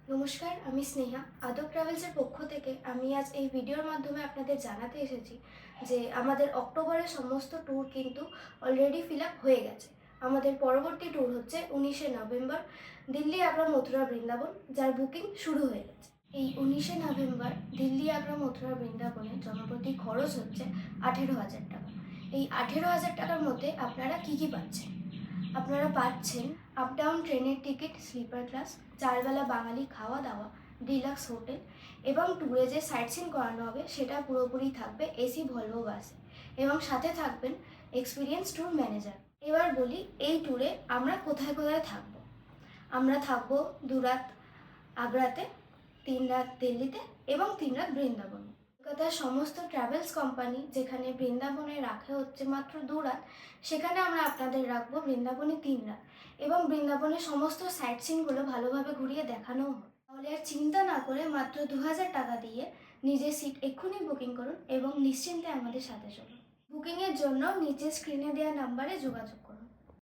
নমস্কার, আমি স্নেহা। আদব ট্রাভেলসের পক্ষ থেকে আমি আজ এই ভিডিওর মাধ্যমে আপনাদের জানাতে এসেছি যে আমাদের অক্টোবরের সমস্ত ট্যুর কিন্তু অলরেডি ফিল আপ হয়ে গেছে। আমাদের পরবর্তী ট্যুর হচ্ছে 19শে নভেম্বর দিল্লি, আগ্রা, মথুরা, বৃন্দাবন, যার বুকিং শুরু হয়ে গেছে। এই 19শে নভেম্বর দিল্লি, আগ্রা, মথুরা, বৃন্দাবনে জনপ্রতি খরচ হচ্ছে 18,000 টাকা। এই 18,000 টাকার মধ্যে আপনারা কী কী পাচ্ছেন? আপনারা পাচ্ছেন আপ ডাউন ট্রেনের টিকিট, স্লিপার ক্লাস, 4 বেলা বাঙালি খাওয়া দাওয়া, ডিলাক্স হোটেল এবং ট্যুরে যে সাইট সিন করানো হবে সেটা পুরোপুরি থাকবে এসি ভলভো বাসে এবং সাথে থাকবেন এক্সপিরিয়েন্স ট্যুর ম্যানেজার। এবার বলি এই ট্যুরে আমরা কোথায় কোথায় থাকব। আমরা থাকব 2 রাত আগ্রাতে, 3 রাত দিল্লিতে এবং 3 রাত বৃন্দাবনে। কলকাতার সমস্ত ট্রাভেলস কোম্পানি যেখানে বৃন্দাবনে রাখা হচ্ছে মাত্র 2 রাত, সেখানে আমরা আপনাদের রাখবো বৃন্দাবনে 3 রাত এবং বৃন্দাবনের সমস্ত সাইট সিনগুলো ভালোভাবে ঘুরিয়ে দেখানোও হবে। তাহলে আর চিন্তা না করে মাত্র 2,000 টাকা দিয়ে নিজের সিট এক্ষুনি বুকিং করুন এবং নিশ্চিন্তে আমাদের সাথে চলুন। বুকিংয়ের জন্য নিচে স্ক্রিনে দেওয়া নাম্বারে যোগাযোগ করুন।